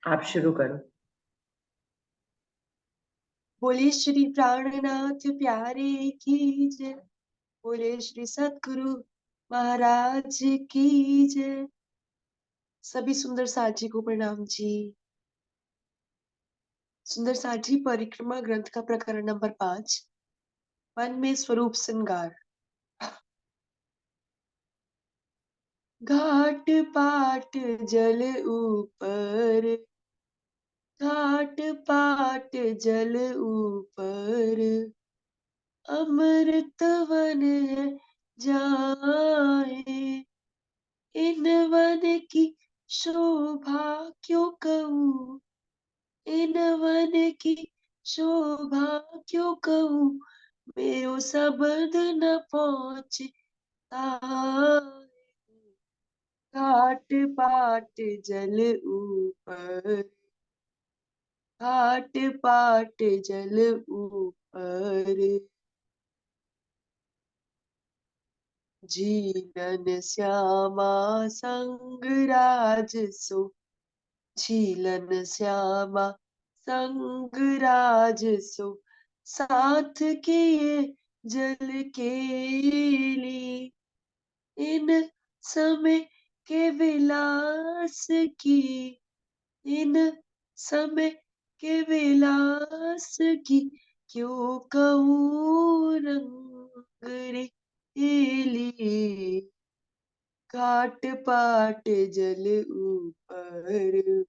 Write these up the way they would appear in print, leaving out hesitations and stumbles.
आप शुरू करो। बोले श्री प्राणनाथ प्यारे की जय। बोले श्री सतगुरु महाराज की जय। सभी सुंदर साथी को प्रणाम जी। सुंदर साथी परिक्रमा ग्रंथ का प्रकरण नंबर 5, मन में स्वरूप श्रृंगार। घाट पाट जल ऊपर, घाट पाट जल ऊपर, अमृत वन है जाए। इन वन की शोभा क्यों कहूँ, इन वन की शोभा क्यों कहूँ, मेरो शब्द न पहुँचता। घाट पाट जल ऊपर, घाट पाट जल ऊपर, जीलन श्यामा संग राज सो, झीलन श्यामा संग राज सो, साथ किए जल केली। इन समय के विलास की, इन समय के विलास की, क्यों कहूँ रंग रेली। घाट पाट जल ऊपर,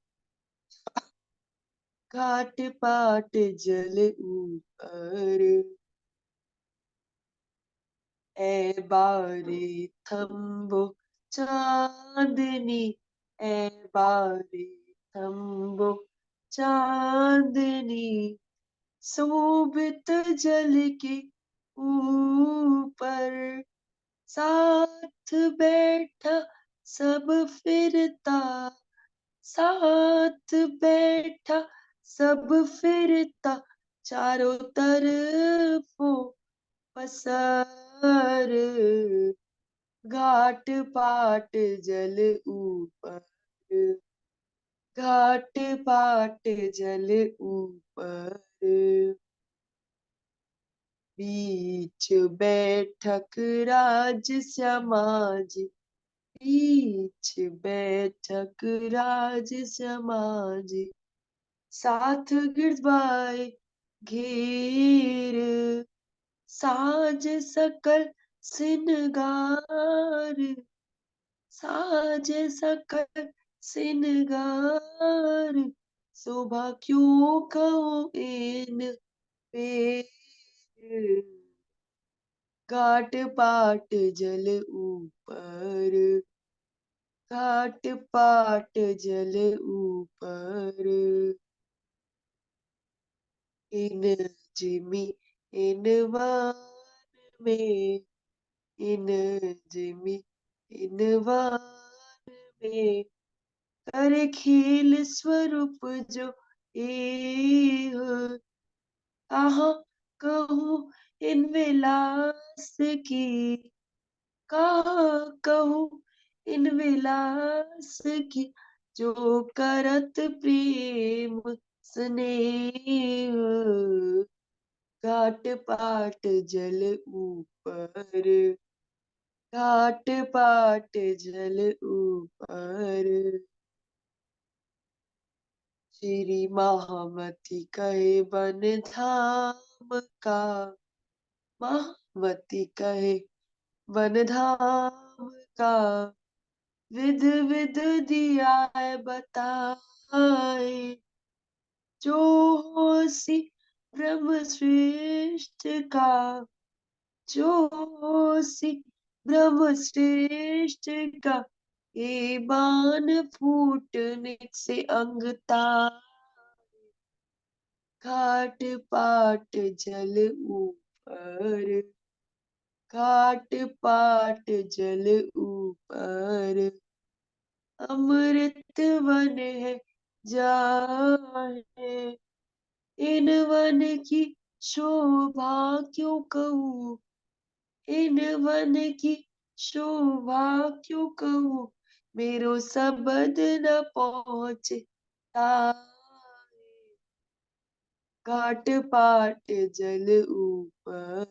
घाट पाट जल ऊपर, ए बारे थम्बो चांदनी, ए बारे थम्बो चांदनी, शोभित जल के ऊपर, साथ बैठा सब फिरता, साथ बैठा सब फिरता, चारों तरफों पसर। घाट पाट जल ऊपर, घाट पाट जल ऊपर, बीच बैठक राज समाज, बीच बैठक राज समाज, साथ गिरवाए घेर, साज सकल सिनगार, साज सकल सिनगार, शोभा क्यों कहूँ इन पे। घाट पाट जल ऊपर, घाट पाट जल ऊपर, इन जिमी इन वान में, इन जिमी इन वान में, करे खेल स्वरूप जो एह। कहाँ कहूँ इन विलास की, कहाँ कहूँ इन विलास की, जो करत प्रेम स्नेह। घाट पाट जल ऊपर, घाट पाट जल ऊपर, श्री महामती कहे बन धाम का, महामती कहे वन धाम का, विध विध दिया है बताए, जो होसी ब्रह्म श्रेष्ठ का, जो होसी ब्रह्म श्रेष्ठ का, ये बाण फूटने से अंगता। घाट पाट जल ऊपर, घाट पाट जल ऊपर, अमृत वन है जाए। इन वन की शोभा क्यों कहूँ, इन वन की शोभा क्यों कहूँ, मेरो शब्द न पहुँचे तारे, घाट पाट जल ऊपर,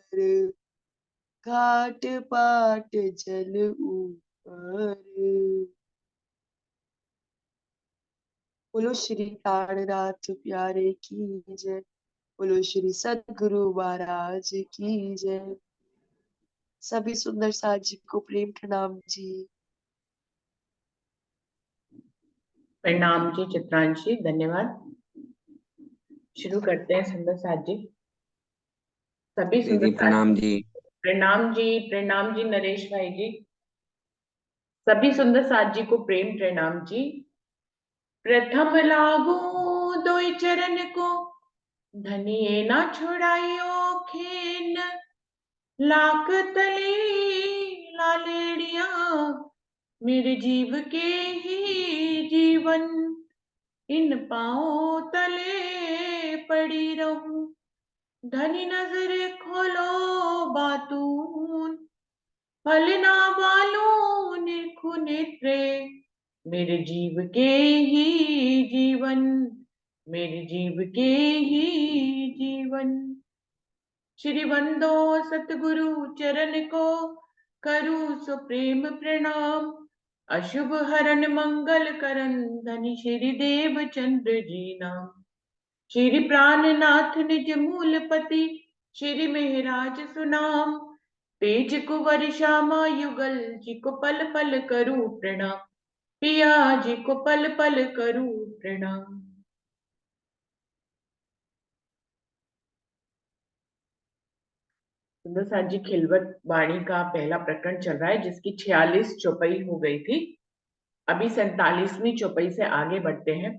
घाट पाट जल ऊपर। बोलो श्री प्राणनाथ प्यारे की जय। बोलो श्री सद्गुरु महाराज की जय। सभी सुंदर साथ जी को प्रेम प्रणाम जी। प्रणाम जी चित्रांशी, धन्यवाद। शुरू करते हैं सुंदर साथ जी। सभी सुंदर दीदी साथ। प्रणाम जी। प्रणाम जी नरेश भाई जी। सभी सुंदर साथ जी को प्रेम प्रणाम जी। प्रथम लागू दोई चरण को, धनिए ना छुड़ाइयो खेन, लाख तले लालेड़िया, मेरे जीव के ही जीवन, इन पांव तले पड़ी रहूं, धनी नजर खोलो बातून, फल ना बालू निरखु नेत्रे, मेरे जीव के ही जीवन, मेरे जीव के ही जीवन। श्री बंदो सतगुरु चरण को, करूं सो प्रेम प्रणाम, अशुभ हरण मंगल करन, धनी श्री देव चंद्र जी नाम। श्री प्राणनाथ निज मूलपति, श्री मेहराज सुनाम, तेज कुंवर श्यामा युगल, जी को पल पल करूं प्रणाम, पिया जी को पल पल करूं प्रणाम। सुंदर साथ जी, खिलवत वाणी का पहला प्रकरण चल रहा है, जिसकी 46 चौपाई हो गई थी। अभी 47वीं चौपाई से आगे बढ़ते हैं।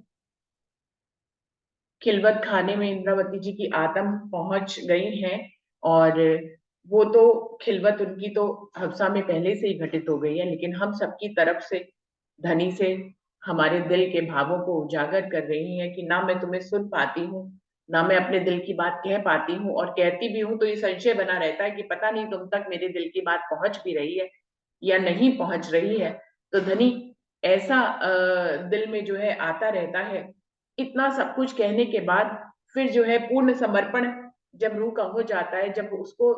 खिलवत खाने में इंद्रावती जी की आत्म पहुंच गई है, और वो तो खिलवत उनकी तो हफ्सा में पहले से ही घटित हो गई है, लेकिन हम सबकी तरफ से धनी से हमारे दिल के भावों को उजागर कर रही है कि ना मैं तुम्हें सुन पाती हूँ, ना मैं अपने दिल की बात कह पाती हूँ, और कहती भी हूँ तो ये संशय बना रहता है कि पता नहीं तुम तक मेरे दिल की बात पहुंच भी रही है या नहीं पहुंच रही है। तो धनी ऐसा दिल में जो है आता रहता है। इतना सब कुछ कहने के बाद फिर जो है पूर्ण समर्पण जब रूह का हो जाता है, जब उसको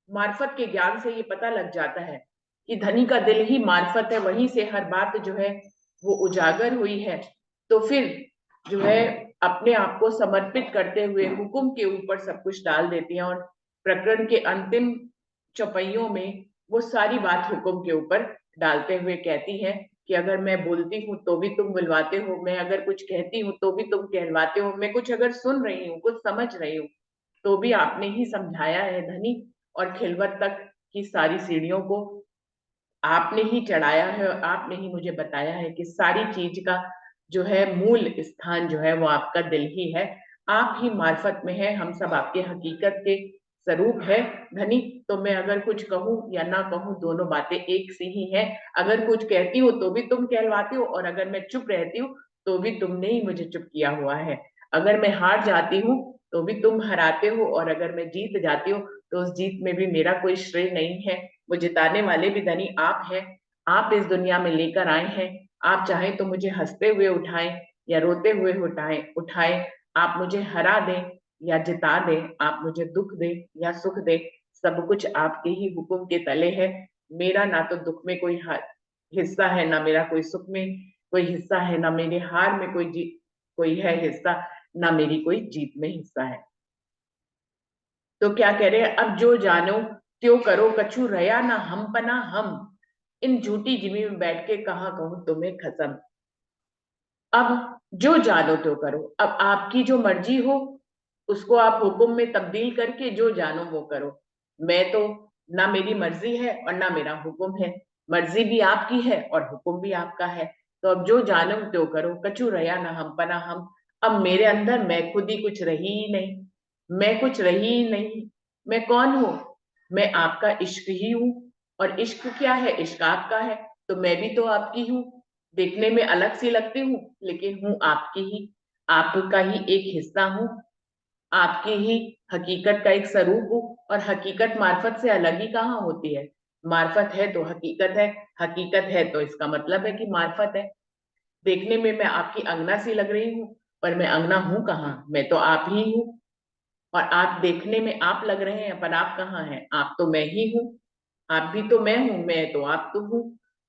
मार्फत के ज्ञान से ये पता लग जाता है कि धनी का दिल ही मार्फत है, वहीं से हर बात जो है वो उजागर हुई है, तो फिर जो है अपने आप को समर्पित करते हुए हुक्म के ऊपर सब कुछ डाल देती हैं। और प्रकरण के अंतिम चौपाइयों में वो सारी बात हुक्म के ऊपर डालते हुए कहती है कि अगर मैं बोलती हूँ तो भी तुम बुलवाते हो, मैं अगर कुछ कहती हूँ तो भी तुम कहलवाते हो, मैं कुछ अगर सुन रही हूँ, कुछ समझ रही हूँ, तो भी आपने ही समझाया है धनी। और खिलवत तक की सारी सीढ़ियों को आपने ही चढ़ाया है, और आपने ही मुझे बताया है कि सारी चीज का जो है मूल स्थान जो है वो आपका दिल ही है। आप ही मार्फत में है, हम सब आपके हकीकत के स्वरूप है धनी। तो मैं अगर कुछ कहूँ या ना कहूँ, दोनों बातें एक सी ही है। अगर कुछ कहती हो तो भी तुम कहलवाते हो, और अगर मैं चुप रहती हूँ तो भी तुमने ही मुझे चुप किया हुआ है। अगर मैं हार जाती हूँ तो भी तुम हराते हो, और अगर मैं जीत जाती हूँ तो उस जीत में भी मेरा कोई श्रेय नहीं है। वो जिताने वाले भी धनी आप हैं। आप इस दुनिया में लेकर आए हैं। आप चाहे तो मुझे हंसते हुए उठाएं या रोते हुए उठाएं उठाएं आप मुझे हरा दें या जिता दें, आप मुझे दुख दें या सुख दें, सब कुछ आपके ही हुक्म के तले है। मेरा ना तो दुख में कोई हिस्सा है, ना मेरा कोई सुख में कोई हिस्सा है, ना मेरे हार में कोई है हिस्सा, ना मेरी कोई जीत में हिस्सा है। तो क्या कह रहे हैं, अब जो जानो त्यों करो, कछु रया ना हम पना हम, इन झूठी जिमी में बैठ के कहा कहूं तुम्हें खसम। अब जो जानो त्यों करो, अब आपकी जो मर्जी हो उसको आप हुक्म में तब्दील करके जो जानो वो करो। मैं तो ना मेरी मर्जी है और ना मेरा हुक्म है। मर्जी भी आपकी है और हुक्म भी आपका है। तो अब जो जानो त्यों करो, कछु रया ना हम पना हम। अब मेरे अंदर मैं खुद ही कुछ रही ही नहीं, मैं कुछ रही ही नहीं। मैं कौन हूँ? मैं आपका इश्क ही हूँ। और इश्क क्या है? इश्क आपका है, तो मैं भी तो आपकी हूँ। देखने में अलग सी लगती हूँ लेकिन हूँ आपकी ही, आपका ही एक हिस्सा हूँ, आपकी ही हकीकत का एक स्वरूप हूँ। और हकीकत मार्फत से अलग ही कहाँ होती है? मार्फत है तो हकीकत है, हकीकत है तो इसका मतलब है कि मार्फत है। देखने में मैं आपकी अंगना सी लग रही हूँ, पर मैं अंगना हूँ कहाँ, मैं तो आप ही हूँ। और आप देखने में आप लग रहे हैं, पर आप कहाँ हैं, आप तो मैं ही हूँ। आप भी तो मैं हूँ, मैं तो आप तो हूँ।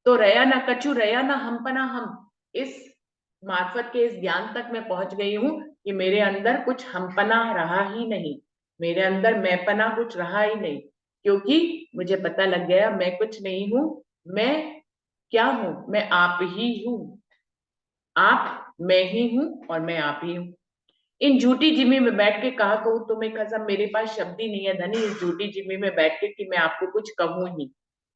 तो रया ना कछु रया ना हमपना हम, इस मार्फत के इस ज्ञान तक मैं पहुंच गई हूँ कि मेरे अंदर कुछ हमपना रहा ही नहीं, मेरे अंदर मैंपना कुछ रहा ही नहीं। क्योंकि मुझे पता लग गया मैं कुछ नहीं हूँ, मैं क्या हूँ, मैं आप ही हूँ। आप मैं ही हूँ और मैं आप ही हूँ। इन झूठी जिम्मी में बैठ के कहा कहूँ तुम्हें कसम, मेरे पास शब्द ही नहीं है धनी इस झूठी जिम्मी में बैठ के कि मैं आपको कुछ कहूँ ही,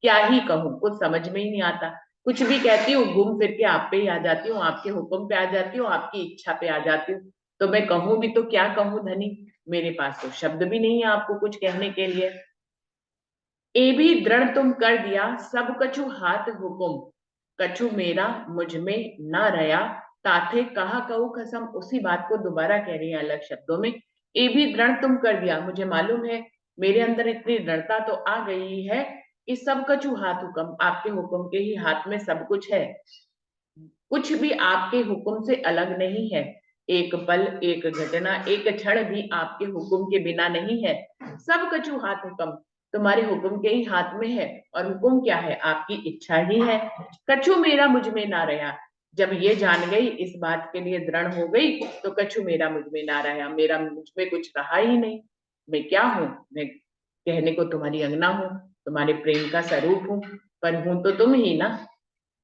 क्या ही कहूँ, कुछ समझ में ही नहीं आता। कुछ भी कहती हूँ घूम फिर के आप पे ही आ जाती हूँ, आपके हुक्म पे आ जाती हूँ, आपकी इच्छा पे आ जाती हूँ। तो मैं कहूँ भी तो क्या कहूँ धनी, मेरे पास तो शब्द भी नहीं है आपको कुछ कहने के लिए। ए भी दृढ़ तुम कर दिया सब कछु हाथ हुकुम, कछु मेरा मुझ में ना रया, ताथे कहा कहूँ कसम। उसी बात को दोबारा कह रही है अलग शब्दों में। ए भी दृढ़ तुम कर दिया, मुझे मालूम है मेरे अंदर इतनी दृढ़ता तो आ गई है कि सब कछु हाथ हुक्म, आपके हुक्म के ही हाथ में सब कुछ है। कुछ भी आपके हुक्म से अलग नहीं है, एक पल एक घटना एक क्षण भी आपके हुक्म के बिना नहीं है। सब कछु हाथ हुक्म, तुम्हारे हुक्म के ही हाथ में है। और हुक्म क्या है, आपकी इच्छा ही है। कछु मेरा मुझ में ना रहा, जब ये जान गई इस बात के लिए दृढ़ हो गई, तो कछु मेरा मुझ में ना रहा, मेरा मुझ में कुछ रहा ही नहीं। मैं क्या हूँ, मैं कहने को तुम्हारी अंगना हूँ, तुम्हारे प्रेम का स्वरूप हूँ, पर हूं तो तुम ही ना।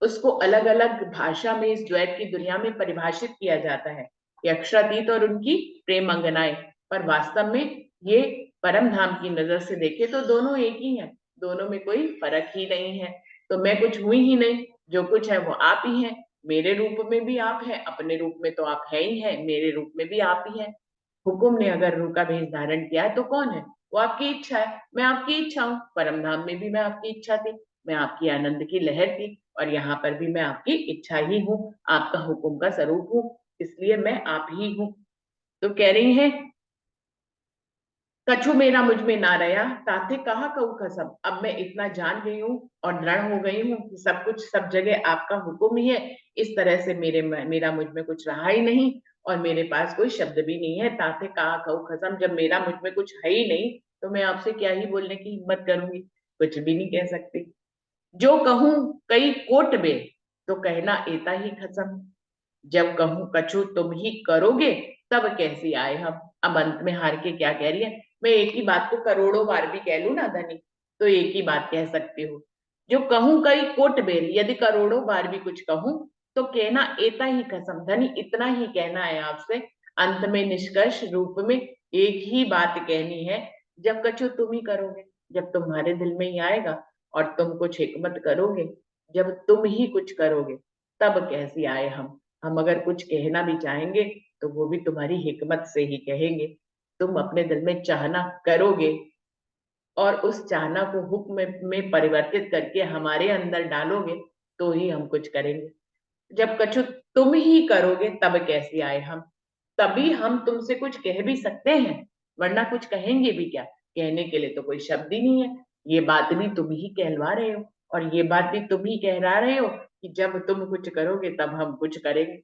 उसको अलग अलग भाषा में इस द्वैत की दुनिया में परिभाषित किया जाता है, ये अक्षरातीत और उनकी प्रेम अंगनाएं। पर वास्तव में ये परम धाम की नजर से देखे तो दोनों एक ही हैं, दोनों में कोई फर्क ही नहीं है। तो मैं कुछ हुई ही नहीं, जो कुछ है वो आप ही है। मेरे रूप में भी आप है, अपने रूप में तो आप है ही है, मेरे रूप में भी आप ही है। हुकुम ने अगर रूह का भेष धारण किया है तो कौन है, वो आपकी इच्छा है, मैं आपकी इच्छा हूँ। परम धाम में भी मैं आपकी इच्छा थी, मैं आपकी आनंद की लहर थी, और यहाँ पर भी मैं आपकी इच्छा ही हूँ, आपका हुक्म का स्वरूप हूँ, इसलिए मैं आप ही हूँ। तो कह रही है कछु मेरा मुझ में ना रहा, ताथे कहा कहूँ कसम। अब मैं इतना जान गई हूँ और दृढ़ हो गई हूँ कि सब कुछ सब जगह आपका हुक्म ही है। इस तरह से मेरा मुझ में कुछ रहा ही नहीं, और मेरे पास कोई शब्द भी नहीं है। ताथे कहा कहूँ कसम, जब मेरा मुझ में कुछ है ही नहीं, तो मैं आपसे क्या ही बोलने की हिम्मत करूंगी, कुछ भी नहीं कह सकती। जो कहूँ कई कोट बे, तो कहना एता ही खसम। जब कहूँ कछु तुम ही करोगे, तब कैसी आए हम। अब अंत में हार के क्या कह रही है, मैं एक ही बात को करोड़ों बार भी कह लूं ना धनी, तो एक ही बात कह सकती हूँ। जो कहूँ कई कोट बेल, यदि करोड़ों बार भी कुछ कहूँ तो कहना एता ही कसम, धनी इतना ही कहना है आपसे। अंत में निष्कर्ष रूप में एक ही बात कहनी है, जब कछु तुम ही करोगे, जब तुम्हारे दिल में ही आएगा और तुम कुछ हिकमत करोगे, जब तुम ही कुछ करोगे, तब कैसी आए हम अगर कुछ कहना भी चाहेंगे तो वो भी तुम्हारी हिकमत से ही कहेंगे। तुम अपने दिल में चाहना करोगे और उस चाहना को हुक्म में परिवर्तित करके हमारे अंदर डालोगे, तो ही हम कुछ करेंगे। जब कछु तुम ही करोगे तब कैसे आए हम, तभी हम तुमसे कुछ कह भी सकते हैं, वरना कुछ कहेंगे भी क्या, कहने के लिए तो कोई शब्द ही नहीं है। ये बात भी तुम ही कहलवा रहे हो, और ये बात भी तुम ही कहला रहे हो कि जब तुम कुछ करोगे तब हम कुछ करेंगे।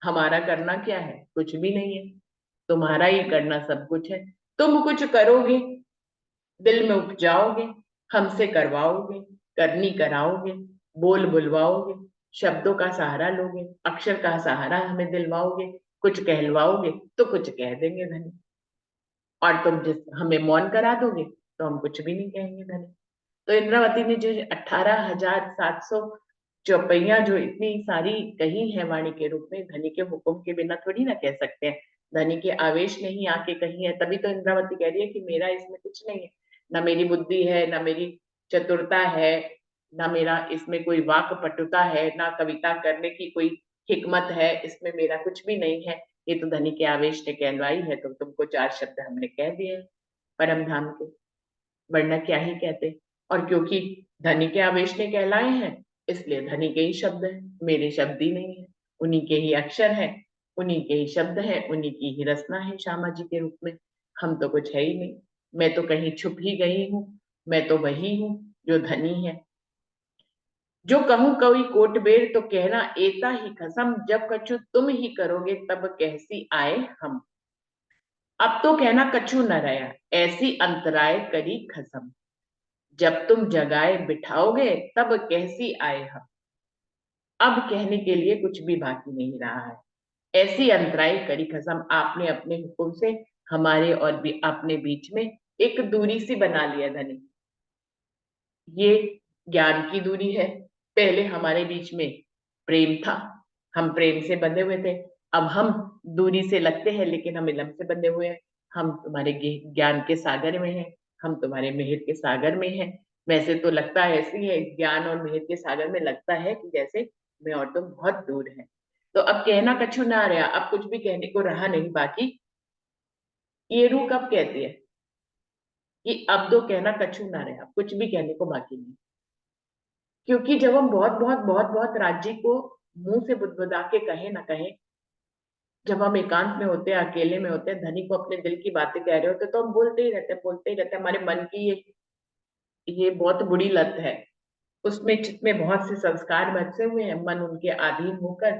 हमारा करना क्या है, कुछ भी नहीं है, तुम्हारा ही करना सब कुछ है। तुम कुछ करोगे, दिल में उपजाओगे, हमसे करवाओगे, करनी कराओगे, बोल बुलवाओगे, शब्दों का सहारा लोगे, अक्षर का सहारा हमें दिलवाओगे, कुछ कहलवाओगे तो कुछ कह देंगे धनी। और तुम जिस हमें मौन करा दोगे तो हम कुछ भी नहीं कहेंगे धनी। तो इंद्रावती ने जो 18,700 चौपैया जो इतनी सारी कही है वाणी के रूप में, धनी के हुक्म के बिना थोड़ी ना कह सकते हैं। धनी के आवेश नहीं आके कही है, तभी तो इंद्रावती कह रही है कि मेरा इसमें कुछ नहीं है, ना मेरी बुद्धि है, ना मेरी चतुरता है, ना मेरा इसमें कोई वाक पटुता है, ना कविता करने की कोई हिकमत है, इसमें मेरा कुछ भी नहीं है। ये तो धनी के आवेश ने कहलवाई है, तो तुमको चार शब्द हमने कह दिए परम धाम के, वरना क्या ही कहते। और क्योंकि धनी के आवेश ने कहलाए हैं, इसलिए धनी के ही शब्द हैं, मेरे शब्द ही नहीं है। उन्हीं के ही अक्षर है, उन्हीं के ही शब्द है, उन्हीं की ही रचना है श्यामा जी के रूप में। हम तो कुछ है ही नहीं, मैं तो कहीं छुप ही गई हूँ, मैं तो वही हूँ जो धनी है। जो कहूँ कोई कोट बेर तो कहना एता ही कसम, जब कछु तुम ही करोगे तब कैसी आए हम। अब तो कहना कछु न रहा, ऐसी अंतराय करी खसम, जब तुम जगाए बिठाओगे तब कैसी आए हम। अब कहने के लिए कुछ भी बाकी नहीं रहा है। ऐसी अंतराय करी कसम, आपने अपने हुक्म से हमारे और भी अपने बीच में एक दूरी सी बना लिया धनी। ये ज्ञान की दूरी है। पहले हमारे बीच में प्रेम था, हम प्रेम से बंधे हुए थे। अब हम दूरी से लगते हैं लेकिन हम इलम से बंधे हुए हैं। हम तुम्हारे ज्ञान के सागर में हैं, हम तुम्हारे मेहर के सागर में हैं। वैसे तो लगता है ऐसी है, ज्ञान और मेहर के सागर में लगता है कि जैसे मैं और तुम बहुत दूर हैं। तो अब कहना कछु ना रहा, अब कुछ भी कहने को रहा नहीं बाकी। ये रूह कब कहती है कि अब तो कहना कछु ना रहा, कुछ भी कहने को बाकी नहीं। क्योंकि जब हम बहुत बहुत बहुत बहुत राज्य को मुंह से बुदबुदा के कहे ना कहे, जब हम एकांत में होते हैं, अकेले में होते हैं, धनी को अपने दिल की बातें कह रहे होते हैं, तो हम बोलते ही रहते हैं, बोलते ही रहते हैं। हमारे मन की ये बहुत बुरी लत है। उसमें चित्त में बहुत से संस्कार बसे हुए हैं, मन उनके अधीन होकर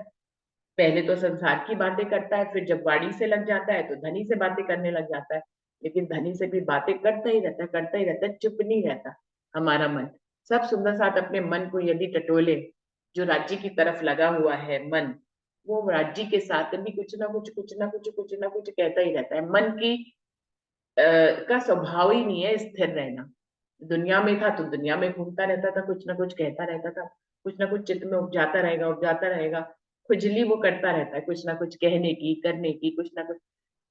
पहले तो संसार की बातें करता है, फिर जब वाणी से लग जाता है तो धनी से बातें करने लग जाता है। लेकिन धनी से भी बातें करता ही रहता है, करता ही रहता है, चुप नहीं रहता हमारा मन। सब सुंदर साथ अपने मन को यदि टटोले, जो राज्य की तरफ लगा हुआ है मन, वो राज्य के साथ भी कुछ ना कुछ कुछ ना कुछ कुछ ना कुछ कहता ही रहता है। मन की का स्वभाव ही नहीं है स्थिर रहना। दुनिया में था तो दुनिया में घूमता रहता था, कुछ ना कुछ कहता रहता था, कुछ ना कुछ चित्त में उपजाता रहेगा, उपजाता रहेगा। खुजली वो करता रहता है कुछ ना कुछ कहने की, करने की, कुछ ना कुछ।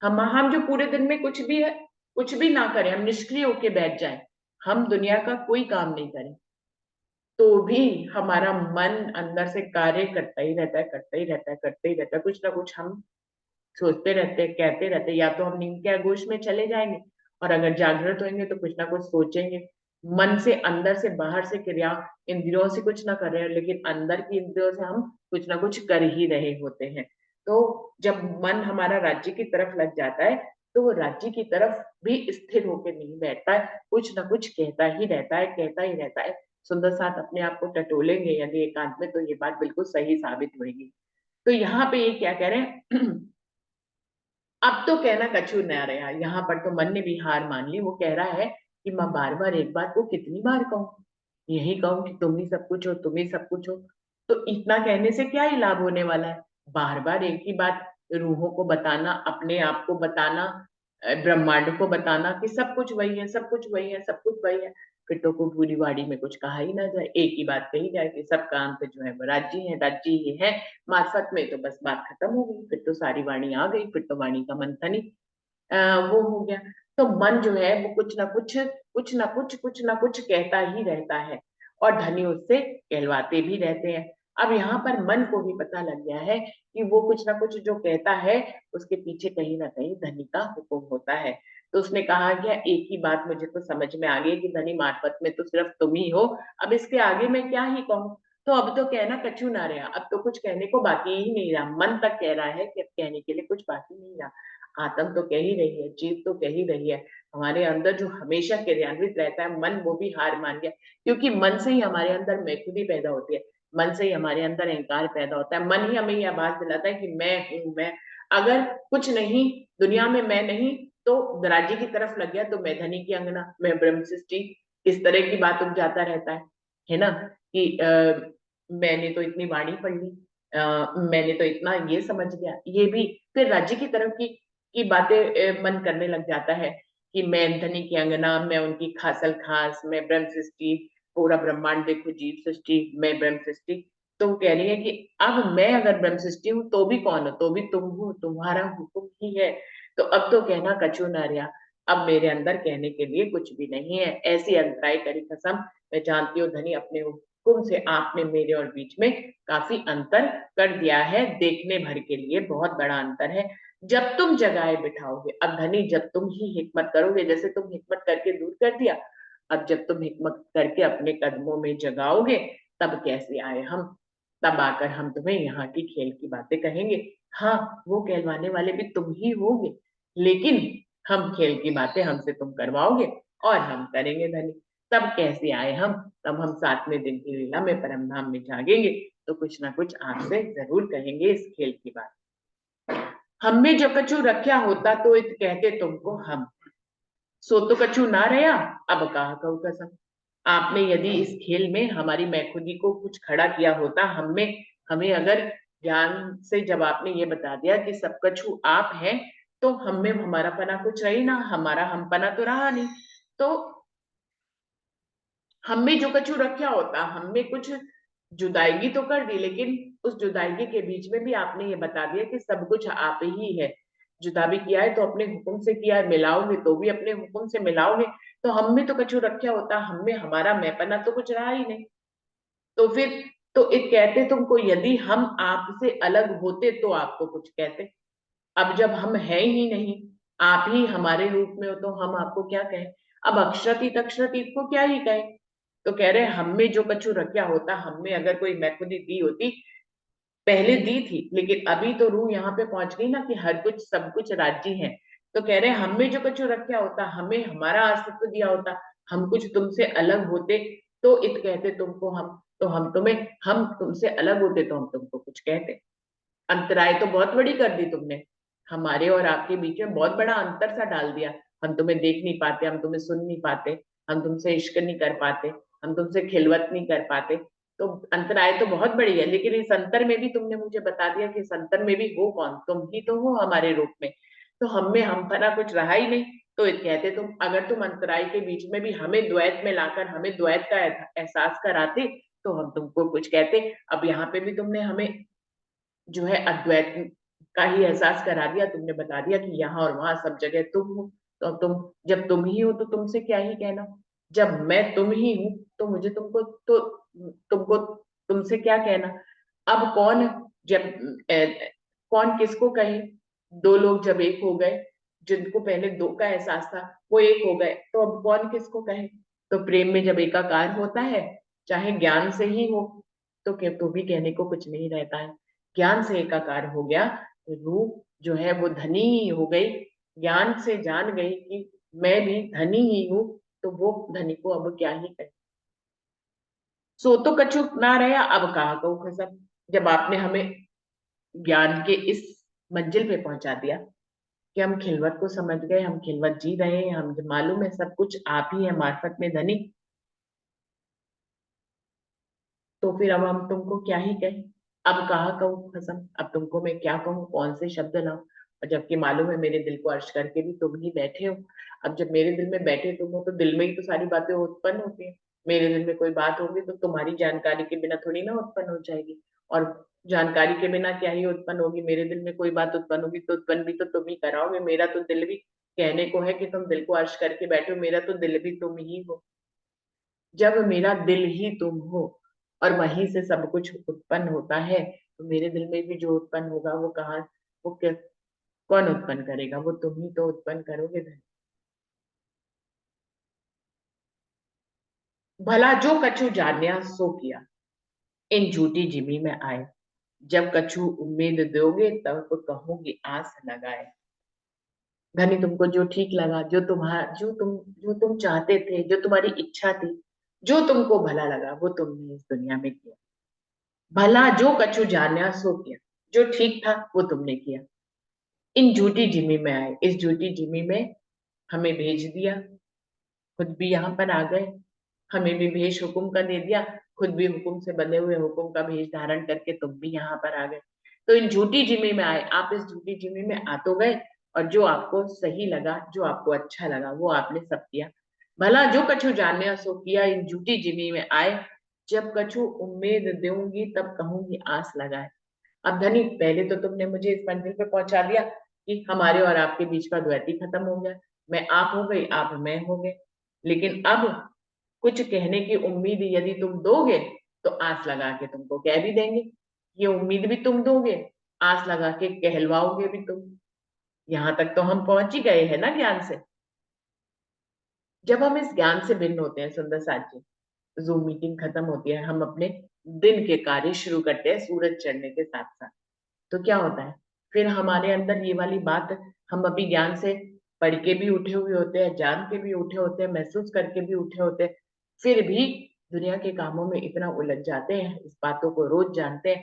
हम जो पूरे दिन में कुछ भी है, कुछ भी ना करें, हम निष्क्रिय होके बैठ जाएं, हम दुनिया का कोई काम नहीं करें, तो भी हमारा मन अंदर से कार्य करता ही रहता है, करता ही रहता है, करता ही रहता है। कुछ ना कुछ हम सोचते रहते हैं, कहते रहते हैं। या तो हम नींद के आगोश में चले जाएंगे, और अगर जागृत होंगे तो कुछ ना कुछ सोचेंगे। मन से अंदर से बाहर से क्रिया, इंद्रियों से कुछ ना कर रहे हैं, लेकिन अंदर की इंद्रियों से हम कुछ ना कुछ कर ही रहे होते हैं। तो जब मन हमारा राज्य की तरफ लग जाता है, तो वो राज्य की तरफ भी स्थिर होकर नहीं बैठता है, कुछ ना कुछ कहता ही रहता है, कहता ही रहता है। सुंदर साथ अपने आप को टटोलेंगे यदि एकांत में, तो ये बात बिल्कुल सही साबित होगी। तो यहाँ पे ये क्या कह रहे हैं अब तो कहना कछु न रहा, यहाँ पर तो मन ने भी हार मान ली। वो कह रहा है कि मैं बार बार एक बात को कितनी बार कहूँ, यही कहूँ कि तुम ही सब कुछ हो, तुम ही सब कुछ हो। तो इतना कहने से क्या ही लाभ होने वाला है। बार बार एक ही बात रूहों को बताना, अपने आप को बताना, ब्रह्मांड को बताना कि सब कुछ वही है, सब कुछ वही है, सब कुछ वही है। फिर तो को पूरी वाड़ी में कुछ कहा ही ना जाए, एक ही बात कही जाए कि सबका अंत जो है वो राज्य है, राज्य ही है। मार्फत में तो बस बात खत्म हो गई, फिर तो सारी वाणी आ गई, फिर तो वाणी का मंथन ही वो हो गया। तो मन जो है वो कुछ ना कुछ कुछ ना कुछ कुछ ना कुछ कहता ही रहता है, और धनी उससे कहलवाते भी रहते हैं। अब यहाँ पर मन को भी पता लग गया है कि वो कुछ ना कुछ जो कहता है, उसके पीछे कहीं ना कहीं धनी का हुक्म होता है। तो उसने कहा गया, एक ही बात मुझे तो समझ में आ गई कि धनी मार्फत में तो सिर्फ तुम ही हो, अब इसके आगे मैं क्या ही कहूँ। तो अब तो कहना कछु ना रहा, अब तो कुछ कहने को बाकी ही नहीं रहा। मन तक कह रहा है कि अब कहने के लिए कुछ बाकी नहीं रहा। आत्म तो कह ही रही है, जीव तो कह ही रही है, हमारे अंदर जो हमेशा क्रियान्वित रहता है मन, वो भी हार मान गया। क्योंकि मन से ही हमारे अंदर मैं खुदी पैदा होती है, मन से ही हमारे अंदर अहंकार पैदा होता है, मन ही हमें यह आवाज दिलाता है कि मैं हूं मैं। अगर कुछ नहीं दुनिया में मैं नहीं, तो राज्य की तरफ लग गया तो मैं धनी की अंगना, मैं ब्रह्म सृष्टि, इस तरह की बात उग जाता रहता है ना। कि मैंने तो इतनी वाणी पढ़ ली, मैंने तो इतना ये समझ लिया, ये भी। फिर राज्य की तरफ की बातें मन करने लग जाता है कि मैं धनी की अंगना, मैं उनकी खासल खास, मैं ब्रह्म सृष्टि, पूरा ब्रह्मांड देखो जीव सृष्टि, मैं ब्रह्म सृष्टि। तो वो कह रही है कि अब मैं अगर ब्रह्म सृष्टि हूँ तो भी कौन हो, तो भी तुम हो, तुम्हारा हुक्म ही है। तो अब तो कहना कछु ना रहा, अब मेरे अंदर कहने के लिए कुछ भी नहीं है। ऐसी अंतराय करी कसम, मैं जानती हूँ धनी अपने हुक्म से आपने मेरे और बीच में काफी अंतर कर दिया है, देखने भर के लिए बहुत बड़ा अंतर है। जब तुम जगाए बिठाओगे, अब धनी जब तुम ही हिकमत करोगे, जैसे तुम हिकमत करके दूर कर दिया, अब जब तुम हिकमत करके अपने कदमों में जगाओगे, तब कैसे आए हम, तब आकर हम तुम्हें यहाँ की खेल की बातें कहेंगे। हाँ, वो कहलवाने वाले भी तुम ही होगे, लेकिन हम खेल की बातें हमसे तुम करवाओगे और हम करेंगे धनी। तब कैसे आए हम, तब हम 7वें दिन की लीला में परम धाम में जागेंगे तो कुछ ना कुछ आपसे जरूर कहेंगे इस खेल की बात। हम में जो कछु रखा होता तो इत कहते तुमको हम, सो तो कछु ना रहा अब कहा कहूँ कसम। आपने यदि इस खेल में हमारी मैखुदी को कुछ खड़ा किया होता, हमें अगर ज्ञान से जब आपने ये बता दिया कि सब कछु आप हैं, तो हम में हमारा पना कुछ रही ना, हमारा हम पना तो रहा नहीं। तो हम में जो कछु रखा होता, हम में कुछ जुदाईगी तो कर दी, लेकिन उस जुदाईगी के बीच में भी आपने ये बता दिया कि सब कुछ आप ही है। जुदा भी किया है तो अपने हुक्म से किया है, मिलाओगे तो भी अपने हुक्म से मिलाओगे। तो हम में तो कछु रखा होता, हम में हमारा मैंपना तो कुछ रहा ही नहीं। तो फिर तो एक कहते तुमको, यदि हम आपसे अलग होते तो आपको कुछ कहते। अब जब हम है ही नहीं, आप ही हमारे रूप में हो, तो हम आपको क्या कहें। अब अक्षरतीत अक्षरतीत को क्या ही कहें। तो कह रहे हम में जो कछु रखा होता, हम में अगर कोई मैखुदी दी होती, पहले दी थी, लेकिन अभी तो रूह यहाँ पे पहुंच गई ना कि हर कुछ सब कुछ राज्य है। तो कह रहे हम में जो कुछ रखा होता, हमें हमारा अस्तित्व दिया होता, हम कुछ तुमसे अलग होते तो इत कहते तुमको हम, तो हम तुमसे अलग होते तो हम तुमको कुछ कहते। अंतराय तो बहुत बड़ी कर दी तुमने, हमारे और आपके बीच में बहुत बड़ा अंतर सा डाल दिया। हम तुम्हें देख नहीं पाते, हम तुम्हें सुन नहीं पाते, हम तुमसे इश्क नहीं कर पाते, हम तुमसे खिलवत नहीं कर पाते। तो अंतराय तो बहुत बड़ी है, लेकिन इस अंतर में भी तुमने मुझे बता दिया कि इस अंतर में भी हो कौन, तुम ही तो हो हमारे रूप में। तो हम में हम पना कुछ रहा ही नहीं। तो ये कहते तुम, अगर तुम अंतराय के बीच में भी हमें द्वैत में लाकर हमें द्वैत का एहसास कराते तो हम तुमको कुछ कहते। अब यहाँ पे भी तुमने हमें जो है अद्वैत का ही एहसास करा दिया, तुमने बता दिया कि यहाँ और वहां सब जगह तुम हो। तो अब तुम, जब तुम ही हो तो तुमसे क्या ही कहना। जब मैं तुम ही हूं तो मुझे तुमको तुमसे क्या कहना। अब कौन, जब कौन किसको कहे। दो लोग जब एक हो गए, जिनको पहले दो का एहसास था वो एक हो गए, तो अब कौन किसको कहे। तो प्रेम में जब एकाकार होता है, चाहे ज्ञान से ही हो, तो भी कहने को कुछ नहीं रहता है। ज्ञान से एकाकार हो गया तो रूह जो है वो धनी हो गई, ज्ञान से जान गई कि मैं भी धनी ही हूं। तो वो धनी को अब क्या ही कहे। सो तो कछु ना रहा अब कहा कहूँ कसम। जब आपने हमें ज्ञान के इस मंजिल पे पहुंचा दिया कि हम खिलवत को समझ गए, हम खिलवत जी रहे हैं, हम मालूम है सब कुछ आप ही है मार्फत में धनी, तो फिर अब हम तुमको क्या ही कहें। अब कहा कहूँ कसम, अब तुमको मैं क्या कहूँ, कौन से शब्द लाऊं। और जबकि मालूम है मेरे दिल को अर्श करके भी तुम ही बैठे हो। अब जब मेरे दिल में बैठे तुम हो तो दिल में ही तो सारी बातें उत्पन्न होती है। मेरे दिल में कोई बात होगी तो तुम्हारी जानकारी के बिना थोड़ी ना उत्पन्न हो जाएगी। और जानकारी के बिना क्या ही उत्पन्न होगी, मेरे दिल में कोई बात उत्पन्न होगी तो उत्पन्न भी तो तुम ही कराओगे। मेरा तो दिल भी कहने को है कि तुम दिल को अर्श करके बैठे हो, मेरा तो दिल भी तुम ही हो। जब मेरा दिल ही तुम हो और वहीं से सब कुछ उत्पन्न होता है, तो मेरे दिल में भी जो उत्पन्न होगा वो कहाँ, वो क्या, कौन उत्पन्न करेगा, वो तुम ही तो उत्पन्न करोगे धन। भला जो कछु जान्या सो किया, इन झूठी जिमी में आए। जब कछु उम्मीद दोगे तब तो कहूंगी आस लगाए। धनी तुमको जो ठीक लगा, जो तुम चाहते थे, जो तुम्हारी इच्छा थी, जो तुमको भला लगा वो तुमने इस दुनिया में किया। भला जो कछु जान्या सो किया, जो ठीक था वो तुमने किया। इन झूठी जिमी में आए, इस झूठी जिमी में हमें भेज दिया, खुद भी यहाँ पर आ गए। हमें भी भेष हुक्म का दे दिया, खुद भी हुक्म से बंधे हुए हुक्म का भेष धारण करके तुम भी यहाँ पर आ गए। तो इन झूठी जिमी में आए, आप इस झूठी जिमी में आ तो गए, और जो आपको सही लगा, जो आपको अच्छा लगा वो आपने सब किया। भला जो कछु जाने सो किया, इन झूठी जिमी में आए। जब कछु उम्मीद दूंगी तब कहूंगी आस लगाए। अब धनी, पहले तो तुमने मुझे इस मंजिल पे पहुंचा दिया कि हमारे और आपके बीच का द्वैत ही खत्म हो गया, मैं आप हो गई, आप मैं हो गए। लेकिन अब कुछ कहने की उम्मीद यदि तुम दोगे तो आस लगा के तुमको कह भी देंगे। ये उम्मीद भी तुम दोगे, आस लगा के कहलवाओगे भी तुम। यहाँ तक तो हम पहुंच ही गए हैं ना ज्ञान से। जब हम इस ज्ञान से भिन्न होते हैं सुंदर साथ जी, जूम मीटिंग खत्म होती है, हम अपने दिन के कार्य शुरू करते हैं सूरज चढ़ने के साथ साथ। तो क्या होता है, फिर हमारे अंदर ये वाली बात, हम अभी ज्ञान से पढ़ के भी उठे हुए होते हैं, जान के भी उठे होते हैं, महसूस करके भी उठे होते हैं। फिर भी दुनिया के कामों में इतना उलझ जाते हैं, इस बातों को रोज जानते हैं,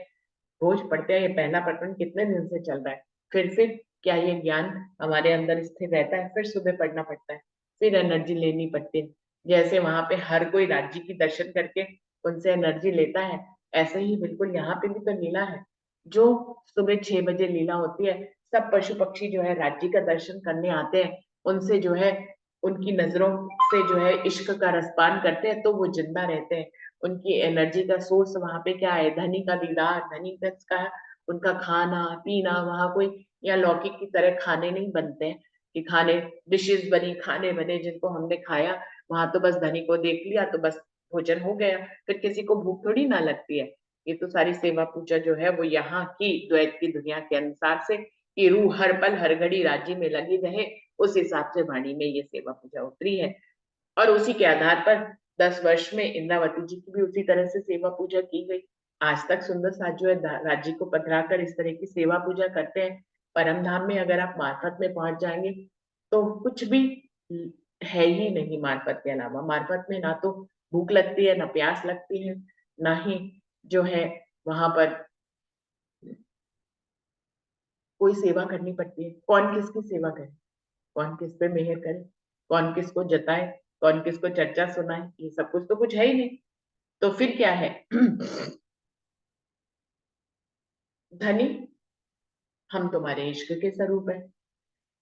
रोज पढ़ते हैं। ये पहला प्रकरण कितने दिन से चल रहा है, फिर क्या ये ज्ञान हमारे अंदर स्थिर रहता है? फिर सुबह पढ़ना पड़ता है, फिर एनर्जी लेनी पड़ती है। जैसे वहां पे हर कोई राज्य की दर्शन करके उनसे एनर्जी लेता है, ऐसे ही बिल्कुल यहाँ पे भी तो लीला है। जो सुबह 6 बजे लीला होती है, सब पशु पक्षी जो है राज्य का दर्शन करने आते हैं, उनसे जो है उनकी नजरों से जो है इश्क का रसपान करते हैं, तो वो जिंदा रहते हैं। उनकी एनर्जी का सोर्स वहां पे क्या है? धनी का दीदार, धनी का उनका खाना पीना। वहां कोई या लौकिक की तरह खाने नहीं बनते हैं कि खाने डिशेस बनी, खाने बने जिनको हमने खाया। वहां तो बस धनी को देख लिया तो बस भोजन हो गया, फिर किसी को भूख थोड़ी ना लगती है। ये तो सारी सेवा पूजा जो है वो यहाँ की द्वैत की दुनिया के अनुसार से कि रूह हर पल हर घड़ी राज्य में लगी रहे, उस हिसाब से वाणी में ये सेवा पूजा उतरी है। और उसी के आधार पर 10 वर्ष में इंद्रावती जी की भी उसी तरह से सेवा पूजा की गई। आज तक सुंदर साथ जो है राज्य को पधरा कर इस तरह की सेवा पूजा करते हैं। परम धाम में अगर आप मार्फत में पहुंच जाएंगे तो कुछ भी है ही नहीं मार्फत के अलावा। मार्फत में ना तो भूख लगती है, ना प्यास लगती है, ना ही जो है वहां पर कोई सेवा करनी पड़ती है। कौन किसकी सेवा करे, कौन किस पे मेहर करे, कौन किसको जताए, कौन किसको चर्चा सुनाए, ये सब कुछ तो कुछ है ही नहीं। तो फिर क्या है? धनी, हम तुम्हारे इश्क के स्वरूप है।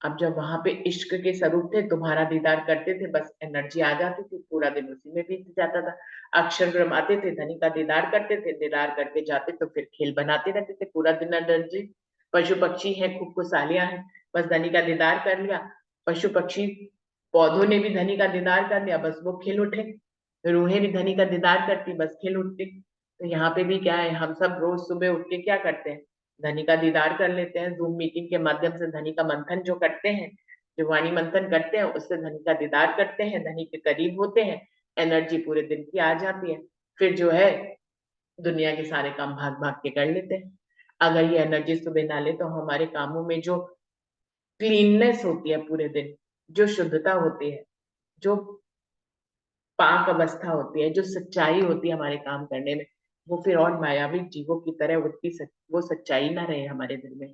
अब जब वहां पे इश्क के स्वरूप थे, तुम्हारा दीदार करते थे, बस एनर्जी आ जाती थी, पूरा दिन उसी में बीत जाता था। अक्षरग्रम आते थे, धनी का दीदार करते थे, दीदार करके जाते तो फिर खेल बनाते रहते थे पूरा दिन। एनर्जी, पशु पक्षी है, खूब खुशहालियां हैं, बस धनी का दीदार कर लिया। पशु पक्षी, पौधों ने भी धनी का दीदार कर लिया, बस वो खिल उठे। रूहें भी धनी का दीदार करती, बस खिल उठती। तो यहाँ पे भी क्या है, हम सब रोज सुबह उठ के क्या करते हैं? धनी का दीदार कर लेते हैं, जूम मीटिंग के माध्यम से धनी का मंथन जो करते हैं, जो वाणी मंथन करते हैं, उससे धनी का दीदार करते हैं, धनी के करीब होते हैं, एनर्जी पूरे दिन की आ जाती है। फिर जो है दुनिया के सारे काम भाग भाग के कर लेते हैं। अगर ये एनर्जी सुबह ना ले तो हमारे कामों में जो क्लीननेस होती है पूरे दिन, जो शुद्धता होती है, जो पाक अवस्था होती है, जो सच्चाई होती है हमारे काम करने में, वो फिर और मायावी जीवों की तरह वो सच्चाई ना रहे हमारे दिल में।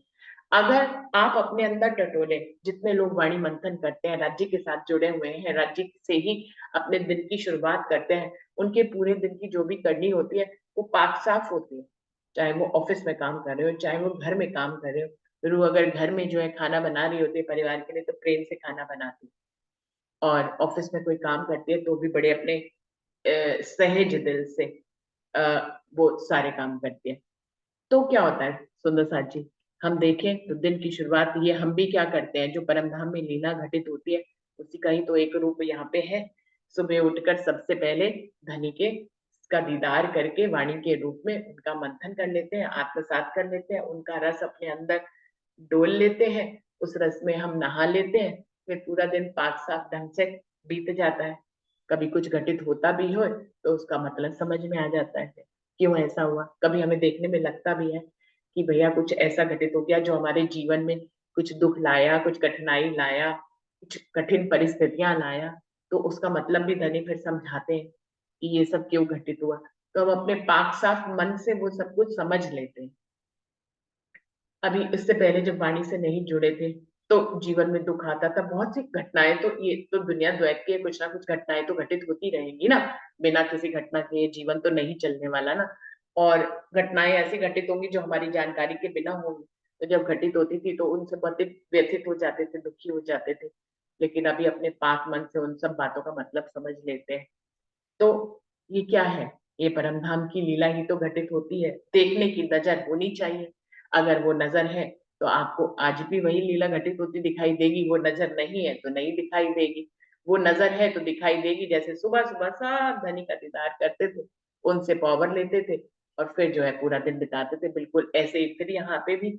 अगर आप अपने अंदर टटोले, जितने लोग वाणी मंथन करते हैं, राज्य के साथ जुड़े हुए हैं, राज्य से ही अपने दिन की शुरुआत करते हैं, उनके पूरे दिन की जो भी करनी होती है वो पाक साफ होती है। चाहे वो ऑफिस में काम कर रहे हो, चाहे वो घर में काम कर रहे हो। रूह अगर घर में जो है खाना बना रही होती है परिवार के लिए, तो प्रेम से खाना बनाती है, और ऑफिस में कोई काम करती है तो भी बड़े अपने सहज दिल से अ, वो सारे काम करती है। तो क्या होता है सुंदर साथ जी, हम देखें तो दिन की शुरुआत ये हम भी क्या करते हैं, जो परम धाम में लीला घटित होती है उसी का ही तो एक रूप यहाँ पे है। सुबह उठकर सबसे पहले धनी के का दीदार करके वाणी के रूप में उनका मंथन कर लेते हैं, आत्मसात कर लेते हैं, उनका रस अपने अंदर डोल लेते हैं, उस रस में हम नहा लेते हैं। फिर पूरा दिन पाक साफ ढंग से बीत जाता है। कभी कुछ घटित होता भी हो तो उसका मतलब समझ में आ जाता है, क्यों ऐसा हुआ। कभी हमें देखने में लगता भी है कि भैया कुछ ऐसा घटित हो गया जो हमारे जीवन में कुछ दुख लाया, कुछ कठिनाई लाया, कुछ कठिन परिस्थितियां लाया, तो उसका मतलब भी धनी फिर समझाते हैं कि ये सब क्यों घटित हुआ। तो हम अपने पाक साफ मन से वो सब कुछ समझ लेते हैं। अभी इससे पहले जब वाणी से नहीं जुड़े थे तो जीवन में दुख आता था, बहुत सी घटनाएं, तो ये तो दुनिया द्वैत की है, कुछ ना कुछ घटनाएं तो घटित होती रहेंगी ना। बिना किसी घटना के ये जीवन तो नहीं चलने वाला ना। और घटनाएं ऐसी घटित होंगी जो हमारी जानकारी के बिना होंगी, तो जब घटित होती थी तो उनसे बहुत ही व्यथित हो जाते थे, दुखी हो जाते थे। लेकिन अभी अपने पाक मन से उन सब बातों का मतलब समझ लेते हैं। तो ये क्या है? ये परमधाम की लीला ही तो घटित होती है, देखने की नजर होनी चाहिए। अगर वो नजर है तो आपको आज भी वही लीला घटित होती दिखाई देगी, वो नजर नहीं है तो नहीं दिखाई देगी। वो नजर है तो दिखाई देगी, जैसे सुबह सुबह सब धनी का दीदार करते थे, उनसे पावर लेते थे और फिर जो है पूरा दिन बिताते थे। बिल्कुल ऐसे ही फिर यहाँ पे भी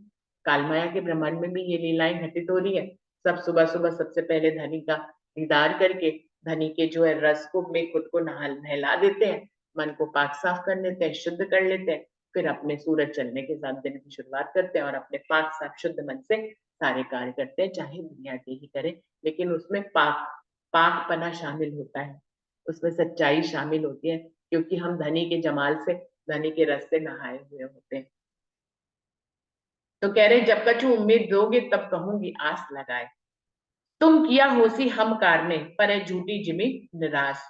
कालमाया के ब्रह्मांड में भी ये लीलाएं घटित हो रही है। सब सुबह सुबह सबसे पहले धनी का दीदार करके धनी के जो है रस को में खुद को नहला देते हैं, मन को पाक साफ कर लेते हैं, शुद्ध कर लेते हैं। फिर अपने सूरज चलने के साथ दिन की शुरुआत करते हैं और अपने पाक साफ शुद्ध मन से सारे कार्य करते हैं, चाहे दुनिया के ही करें, लेकिन उसमें पाकपना शामिल होता है। उसमें सच्चाई शामिल होती है, क्योंकि हम धनी के जमाल से, धनी के रस से नहाए हुए होते हैं। तो कह रहे जब कछु उम्मीद दोगे तब कहूंगी आस लगाए, तुम किया होसी हम कारने पर है झूठी जिमी निराश,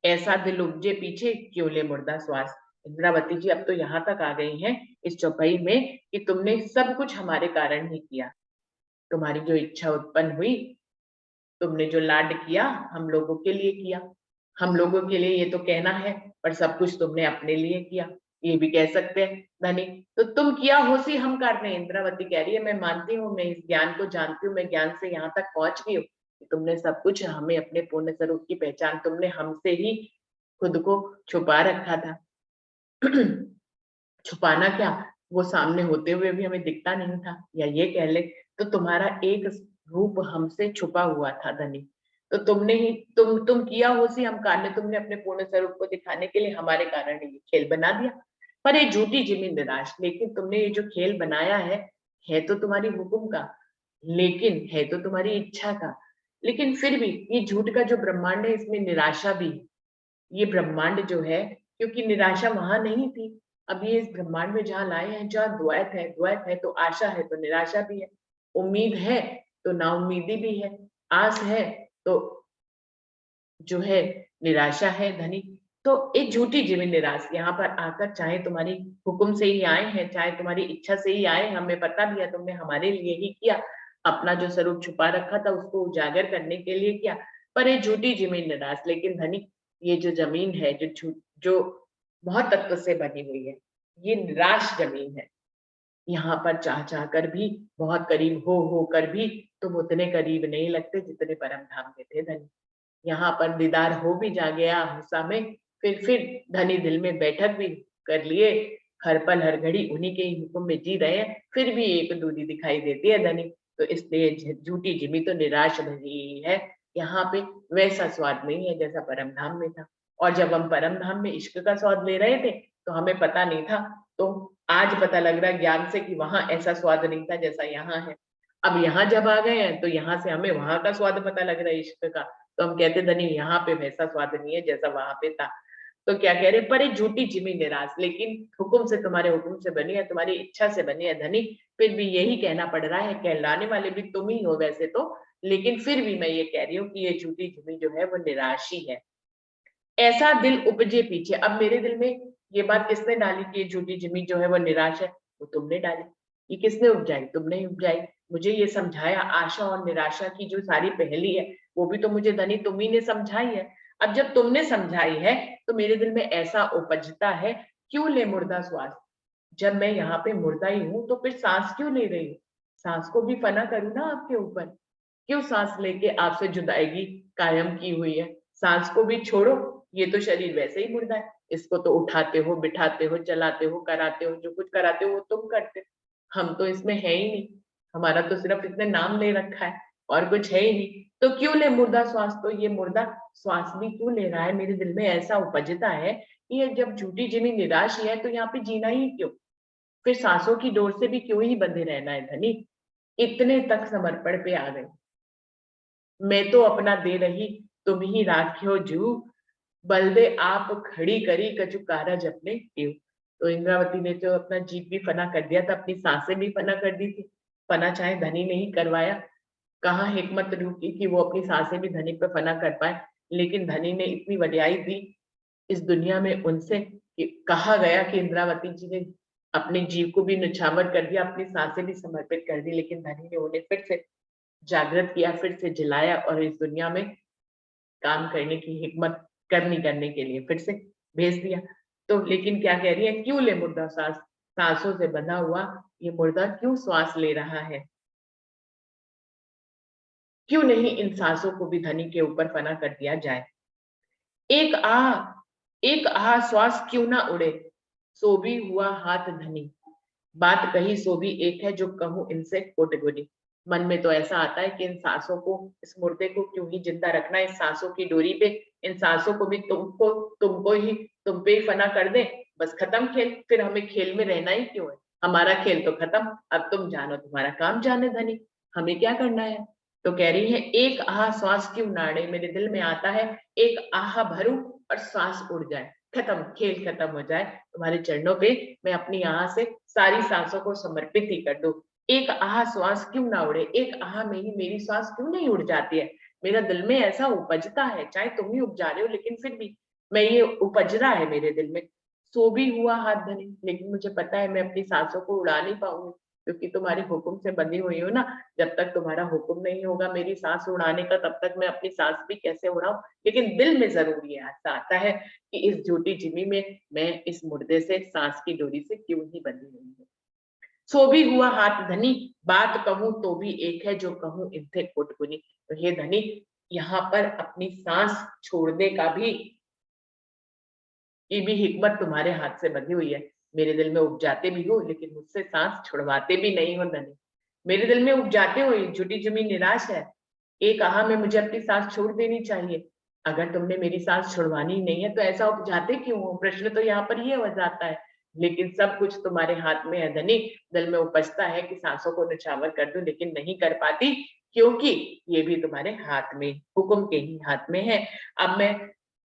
ऐसा दिल उपजे पीछे क्यों ले मुर्दा श्वास। इंद्रावती जी अब तो यहाँ तक आ गई हैं इस चौपाई में कि तुमने सब कुछ हमारे कारण ही किया। तुम्हारी जो इच्छा उत्पन्न हुई, तुमने जो लाड किया, हम लोगों के लिए किया। हम लोगों के लिए ये तो कहना है, पर सब कुछ तुमने अपने लिए किया, ये भी कह सकते हैं धनी। तो तुम किया होसी हम करने, इंद्रावती कह रही है मैं मानती हूँ, मैं इस ज्ञान को जानती हूँ, मैं ज्ञान से यहाँ तक पहुंच गई हूँ कि तुमने सब कुछ हमें, अपने पूर्ण स्वरूप की पहचान तुमने हमसे ही खुद को छुपा रखा था। छुपाना क्या, वो सामने होते हुए भी हमें दिखता नहीं था, या ये कह ले तो तुम्हारा एक रूप हमसे छुपा हुआ था धनी। तो तुमने ही तुम किया होसी हम कारण, तुमने अपने पूर्ण स्वरूप को दिखाने के लिए हमारे कारण ये खेल बना दिया। पर ये झूठी जिमी निराश, लेकिन तुमने ये जो खेल बनाया है तो तुम्हारी हुक्म का, लेकिन है तो तुम्हारी इच्छा का, लेकिन फिर भी ये झूठ का जो ब्रह्मांड है इसमें निराशा भी है। ये ब्रह्मांड जो है, क्योंकि निराशा वहां नहीं थी, अब ये इस ब्रह्मांड में जहाँ लाए हैं, जहाँ द्वैत है तो आशा है तो निराशा भी है, उम्मीद है तो नाउम्मीदी भी है, आस है तो जो है निराशा है धनी। तो एक झूठी जीवी निराश यहाँ पर आकर, चाहे तुम्हारी हुक्म से ही आए हैं, चाहे तुम्हारी इच्छा से ही आए, हमें पता भी है तुमने हमारे लिए ही किया, अपना जो स्वरूप छुपा रखा था उसको उजागर करने के लिए किया। पर ये झूठी जीवी निराश, लेकिन धनी ये जो जमीन है, जो बहुत तत्व से बनी हुई है, ये निराश जमीन है। यहाँ पर चाह चाह कर भी, बहुत करीब हो कर भी तुम उतने करीब नहीं लगते जितने परम धाम में थे धनी। यहाँ पर दीदार हो भी जा गया हंसा में, फिर धनी दिल में बैठक भी कर लिए, हर पल हर घड़ी उन्हीं के ही हुक्म में जी रहे हैं, फिर भी एक दूरी दिखाई देती है धनी। तो इसलिए झूठी जिमी तो निराश भरी है, यहाँ पे वैसा स्वाद नहीं है जैसा परम धाम में था। और जब हम परम धाम में इश्क का स्वाद ले रहे थे तो हमें पता नहीं था, तो आज पता लग रहा है ज्ञान से कि वहां ऐसा स्वाद नहीं था जैसा यहाँ है। अब यहाँ जब आ गए हैं तो यहाँ से हमें वहां का स्वाद पता लग रहा है इश्क का, तो हम कहते धनी यहाँ पे वैसा स्वाद नहीं है जैसा वहां पे था। तो क्या कह रहे, पर झूठी जिमी निराश, लेकिन हुक्म से, तुम्हारे हुक्म से बनी है, तुम्हारी इच्छा से बनी है धनी, फिर भी यही कहना पड़ रहा है, कहलाने वाले भी तुम ही हो वैसे तो, लेकिन फिर भी मैं ये कह रही हूँ कि ये झूठी जिमी जो है वो निराशी है। ऐसा दिल उपजे पीछे, अब मेरे दिल में ये बात किसने डाली कि झूठी जिमी जो है वो निराश है, वो तुमने डाली। ये किसने उपजाई, तुमने ही उपजाई। मुझे ये समझाया, आशा और निराशा की जो सारी पहेली है वो भी तो मुझे धनी तुम ही ने समझाई है। अब जब तुमने समझाई है तो मेरे दिल में ऐसा उपजता है, क्यों ले मुर्दा श्वास, जब मैं यहाँ पे मुर्दा ही हूं तो फिर सांस क्यों ले रही हूँ, सांस को भी फना करूँ ना आपके ऊपर, क्यों सांस लेके आपसे जुदाईगी कायम की हुई है, सांस को भी छोड़ो, ये तो शरीर वैसे ही मुर्दा है, इसको तो उठाते हो, बिठाते हो, चलाते हो, कराते हो, जो कुछ कराते हो वो तुम करते हो, हम तो इसमें है ही नहीं, हमारा तो सिर्फ इसने नाम ले रखा है और कुछ है ही नहीं। तो क्यों ले मुर्दा श्वास, तो ये मुर्दा श्वास भी क्यों ले रहा है, मेरे दिल में ऐसा उपजता है कि ये जब झूठी जिमी निराश ही है तो यहाँ पे जीना ही क्यों, फिर सांसों की डोर से भी क्यों ही बंधे रहना है धनी। इतने तक समर्पण पे आ गए, मैं तो अपना दे रही, तुम ही राख्यो जू, बलदे आप खड़ी करी कछु कारज अपने क्यों। तो इंद्रावती ने तो अपना जीव भी फना कर दिया था, अपनी सांसें भी फना कर दी थी, फना चाहे धनी नहीं करवाया, कहाँ हिकमत रुकी कि वो अपनी सांसें भी धनी पे फना कर पाए, लेकिन धनी ने इतनी वड्याई दी इस दुनिया में उनसे कि कहा गया कि इंद्रावती जी ने अपने जीव को भी निछावर कर दिया, अपनी सांसें भी समर्पित कर दी, लेकिन धनी ने उन्हें फिर से जागृत किया, फिर से जलाया और इस दुनिया में काम करने की हिकमत करने के लिए फिर से भेज दिया। तो लेकिन क्या कह रही है, क्यों ले मुर्दा सांस, सांसों से बंधा हुआ ये मुर्दा क्यों श्वास ले रहा है, क्यों नहीं इन सांसों को भी धनी के ऊपर फना कर दिया जाए। एक आ एक आ श्वास क्यों ना उड़े, सो भी हुआ हाथ धनी, बात कही सो भी एक है जो कहूं इनसे कोट गुनी। मन में तो ऐसा आता है कि इन सांसों को, इस मुर्दे को क्यों ही जिंदा रखना है, इस सांसों की डोरी पे इन सांसों को भी तुमको ही, तुम पे ही फना कर दे, बस खत्म खेल, फिर हमें खेल में रहना ही क्यों है, हमारा खेल तो खत्म, अब तुम जानो तुम्हारा काम जाने धनी, हमें क्या करना है। तो कह रही है एक आह श्वास क्यों नाड़े, मेरे दिल में आता है एक आह भरूं और श्वास उड़ जाए, खत्म, खेल खत्म हो जाए, तुम्हारे चरणों पे मैं अपनी आह से सारी सांसों को समर्पित ही कर दूं। एक आह श्वास क्यों ना उड़े, एक आह में ही मेरी श्वास क्यों नहीं उड़ जाती है। मेरा दिल में ऐसा उपजता है, चाहे तुम ही उपजा रहे हो, लेकिन फिर भी मैं ये उपज रहा है मेरे दिल में। सो भी हुआ हाथ धनी, लेकिन मुझे पता है मैं अपनी सांसों को उड़ा नहीं पाऊंगी, क्योंकि तुम्हारे हुक्म से बंधी हुई हूँ ना। जब तक तुम्हारा हुक्म नहीं होगा मेरी सांस उड़ाने का, तब तक मैं अपनी सांस भी कैसे उड़ाऊं। लेकिन दिल में जरूर ये ऐसा आता है कि इस झूठी जिमी में मैं इस मुर्दे से सांस की डोरी से क्यों ही बंधी हुई हूँ। सो भी हुआ हाथ धनी, बात कहूं तो भी एक है, जो कहूं इनसे कुटकुनी। तो हे धनी, यहाँ पर अपनी सांस छोड़ने का भी ये भी हिकमत तुम्हारे हाथ से बंधी हुई है। मेरे दिल में उपजाते भी हो, लेकिन मुझसे सांस छुड़वाते भी नहीं हो धनी। मेरे दिल में उपजाते हो, झूठी जमी निराश है, एक आह में मुझे अपनी सांस छोड़ देनी चाहिए। अगर तुमने मेरी सांस छुड़वानी नहीं है तो ऐसा उपजाते क्यों हो, प्रश्न तो यहाँ पर ये हो जाता है। लेकिन सब कुछ तुम्हारे हाथ में है धनी। दिल में उपजता है कि सांसों को निछावर कर दूं, लेकिन नहीं कर पाती, क्योंकि ये भी तुम्हारे हाथ में, हुक्म के ही हाथ में है। अब मैं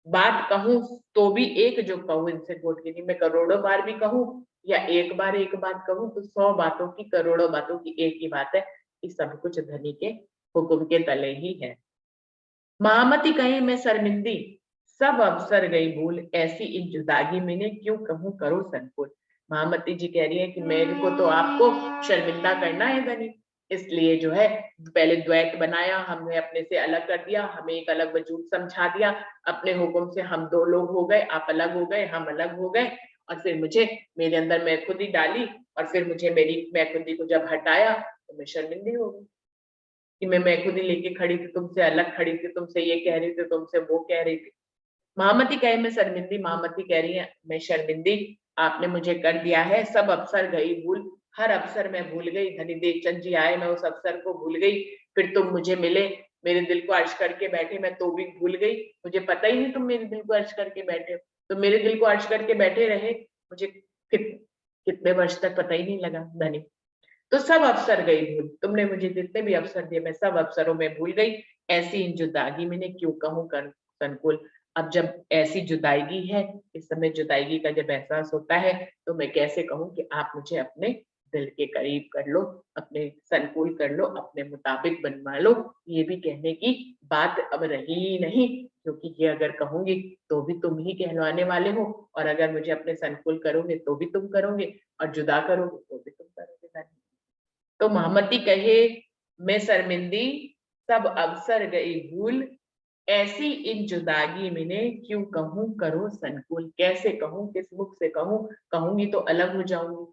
बात कहूं तो भी एक, जो कहूं इनसे कोटगिनी, मैं करोड़ों बार भी कहूं या एक बार एक बात कहूं, तो 100 बातों की, करोड़ों बातों की एक ही बात है कि सब कुछ धनी के हुक्म के तले ही है। महामती कहे मैं शर्मिंदी, सब अवसर गई भूल, ऐसी इन जुदागी मैंने क्यों कहूं करो संकुल। महामती जी कह रही है कि मेरे को तो आपको शर्मिंदा करना है धनी, इसलिए जो है पहले द्वैत बनाया हमने, अपने से अलग कर दिया, हमें एक अलग वजूद समझा दिया, अपने हुक्म से हम दो लोग हो गए, आप अलग हो गए, हम अलग हो गए, और फिर मुझे मेरे अंदर मैं खुद ही डाली, और फिर मुझे मेरी मैं खुदी को जब हटाया तो मैं शर्मिंदी हो गई कि मैं खुद ही लेके खड़ी थी, तुमसे अलग खड़ी थी, तुमसे ये कह रही थी, तुमसे वो कह रही थी। महामती कहे मैं शर्मिंदी, महामती कह रही है मैं शर्मिंदी, आपने मुझे कर दिया है, सब अवसर गई भूल, हर अवसर मैं भूल गई, धनी देखचंद जी आए मैं उस अवसर को भूल गई, फिर तुम मुझे मिले, मेरे दिल को अर्श करके बैठे, मैं तो भी भूल गई, मुझे पता ही नहीं तुम मेरे दिल को अर्श करके बैठे हो। तो मेरे दिल को अर्श करके बैठे रहे, मुझे कितने वर्ष तक पता ही नहीं लगा धनी। तो सब अवसर गई भूल, तुमने मुझे जितने भी अवसर दिए मैं सब अवसरों में भूल गई, ऐसी इन जुदागी मैंने क्यों कहूं कर संकुल। अब जब ऐसी जुदाईगी है, इस समय जुदाईगी का जब एहसास होता है, तो मैं कैसे कहूं कि आप मुझे अपने दिल के करीब कर लो, अपने संकुल कर लो, अपने मुताबिक बनवा लो। ये भी कहने की बात अब रही ही नहीं, क्योंकि ये अगर कहूंगी तो भी तुम ही कहलवाने वाले हो, और अगर मुझे अपने संकुल करोगे तो भी तुम करोगे, और जुदा करोगे तो भी तुम करोगे। तो महामती कहे मैं शर्मिंदी, सब अवसर गई भूल, ऐसी इन जुदागी मैंने क्यों कहूं करो संकुल। कैसे कहूं, किस मुख से कहूं, कहूंगी तो अलग हो जाऊंगी,